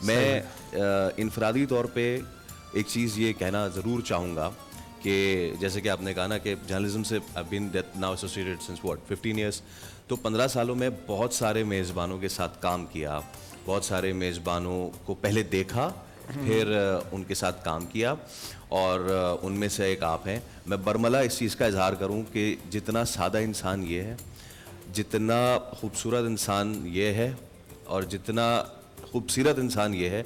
मैं इनफरादी तौर पे एक चीज़ ये कहना ज़रूर चाहूँगा कि जैसे कि आपने कहा ना कि जर्नलिज्म से I been now associated since what 15 years, तो 15 सालों में बहुत सारे मेज़बानों के साथ काम किया, बहुत सारे मेज़बानों को पहले देखा, फिर उनके साथ काम किया, और उनमें से एक आप हैं। मैं बरमला इस चीज़ का इजहार करूं कि जितना सादा इंसान ये है, जितना खूबसूरत इंसान ये है, और जितना खूबसूरत इंसान ये है,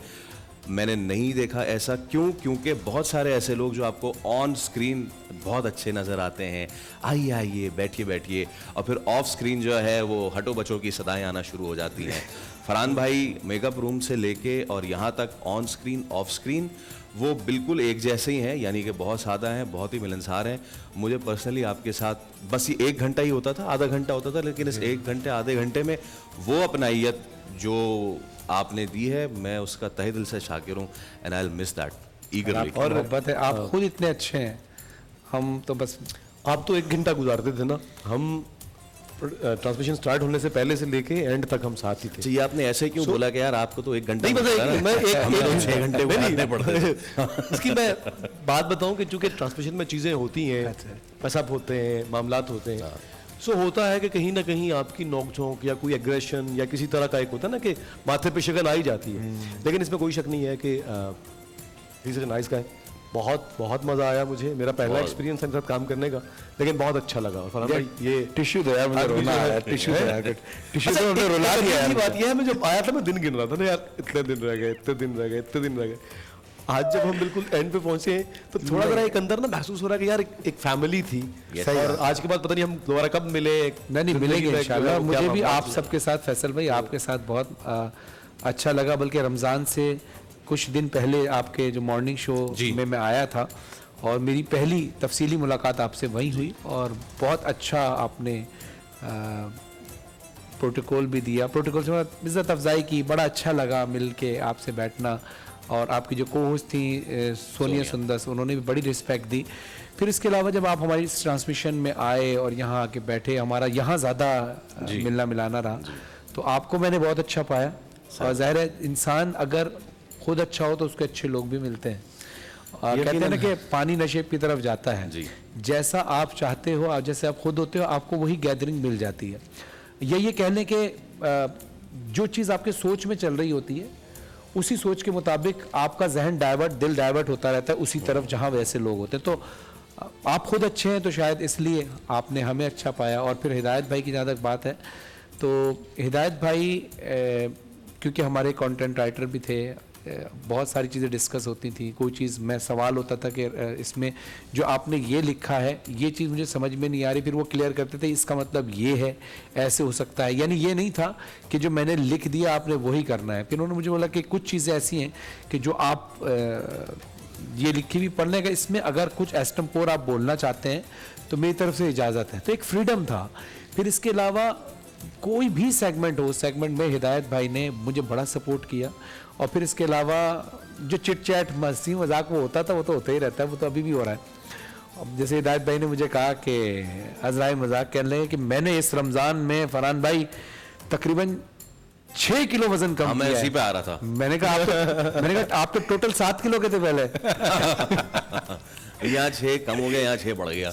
मैंने नहीं देखा ऐसा। क्यों? क्योंकि बहुत सारे ऐसे लोग जो आपको ऑन स्क्रीन बहुत अच्छे नज़र आते हैं, आइए आइए बैठिए बैठिए, और फिर ऑफ स्क्रीन जो है वो हटो बचो की सदाएं आना शुरू हो जाती हैं। फरहान भाई मेकअप रूम से लेके और यहाँ तक ऑन स्क्रीन ऑफ स्क्रीन वो बिल्कुल एक जैसे ही हैं, यानी कि बहुत सादा हैं, बहुत ही मिलनसार हैं। मुझे पर्सनली आपके साथ बस ये 1 घंटा ही होता था, आधा घंटा होता था, लेकिन इस 1 घंटे आधे घंटे में वो अपनाइयत जो आपने दी है, मैं उसका तहे दिल से शाकिर हूँ, and I will miss that ईगरली। और मोहब्बत है, आप खुद इतने अच्छे हैं, हम तो बस। आप तो 1 घंटा गुजारते थे ना, हम ट्रांसमिशन स्टार्ट होने से पहले से लेके एंड तक हम साथ ही थे। जी, आपने ऐसे क्यों बोला कि यार आपको तो 1 घंटा नहीं पता है, मैं 6 घंटे गुजारने पड़ते हैं। इसकी मैं बात बताऊं कि चूंकि ट्रांसमिशन में चीज़ें होती हैं, पैसाब होते हैं, मामलात होते हैं, सो होता है कि कहीं ना कहीं आपकी नोक-झोंक या कोई एग्रेशन या किसी तरह का एक होता है ना कि माथे पे शिकन आ ही जाती है। लेकिन इसमें कोई शक नहीं है कि he is a nice guy. बहुत बहुत मज़ा आया मुझे, मेरा पहला एक्सपीरियंस इनके साथ काम करने का, लेकिन बहुत अच्छा लगा। और फरहान भाई ये टिश्यू दो यार, मुझे रोना आया, टिश्यू दो यार, टिश्यू तो हमने रुला दिया यार। बात ये है, मैं जब आया था मैं दिन गिन रहा था ना यार, इतने दिन रह गए, इतने दिन रह गए, इतने दिन रह गए। आज जब हम बिल्कुल एंड पे पहुंचे हैं तो थोड़ा जरा एक अंदर ना महसूस हो रहा है कि यार एक फैमिली थी। और आज के बाद पता नहीं हम दोबारा कब मिले। नहीं मिलेंगे इंशाल्लाह। मुझे भी आप सबके साथ, फैसल भाई आपके साथ बहुत अच्छा लगा। बल्कि रमज़ान से कुछ दिन पहले आपके जो मॉर्निंग शो में मैं आया था, और मेरी पहली तफसीली मुलाकात आपसे वहीं हुई, और बहुत अच्छा आपने प्रोटोकॉल भी दिया, प्रोटोकॉल से इज़्ज़त अफजाई की। बड़ा अच्छा लगा मिल के आपसे बैठना। और आपकी जो को होस्ट थी सोनिया सुंदस, उन्होंने भी बड़ी रिस्पेक्ट दी। फिर इसके अलावा जब आप हमारी इस ट्रांसमिशन में आए और यहाँ आके बैठे, हमारा यहाँ ज़्यादा मिलना मिलाना रहा, तो आपको मैंने बहुत अच्छा पाया। और ज़ाहिर है इंसान अगर खुद अच्छा हो तो उसके अच्छे लोग भी मिलते हैं। कहते हैं ना कि पानी नशे की तरफ जाता है, जैसा आप चाहते हो, जैसे आप खुद होते हो, आपको वही गैदरिंग मिल जाती है। ये कह लें कि जो चीज़ आपके सोच में चल रही होती है, उसी सोच के मुताबिक आपका जहन डाइवर्ट, दिल डाइवर्ट होता रहता है उसी तरफ जहाँ वैसे लोग होते हैं। तो आप खुद अच्छे हैं तो शायद इसलिए आपने हमें अच्छा पाया। और फिर हिदायत भाई की जहाँ तक बात है, तो हिदायत भाई क्योंकि हमारे कंटेंट राइटर भी थे, बहुत सारी चीज़ें डिस्कस होती थी। कोई चीज़ मैं सवाल होता था कि इसमें जो आपने ये लिखा है ये चीज़ मुझे समझ में नहीं आ रही, फिर वो क्लियर करते थे इसका मतलब ये है, ऐसे हो सकता है। यानी ये नहीं था कि जो मैंने लिख दिया आपने वही करना है। फिर उन्होंने मुझे बोला कि कुछ चीज़ें ऐसी हैं कि जो आप ये लिखी भी पढ़ लेगा, इसमें अगर कुछ एस्टम्पोर आप बोलना चाहते हैं तो मेरी तरफ से इजाज़त है। तो एक फ्रीडम था। फिर इसके अलावा कोई भी सेगमेंट हो, सेगमेंट में हिदायत भाई ने मुझे बड़ा सपोर्ट किया। और फिर इसके अलावा जो चिट चैट मस्ती मजाक वो होता था, वो तो होता ही रहता है, वो तो अभी भी हो रहा है। अब जैसे हिदायत भाई ने मुझे कहा कि अजराई मजाक कर लें कि मैंने इस रमज़ान में फरहान भाई तकरीबन 6 किलो वजन कम किया। मैं इसी पे आ रहा था। मैंने कहा आप तो टोटल 7 किलो के थे पहले। यहाँ 6 कम हो गया, यहाँ 6 बढ़ गया।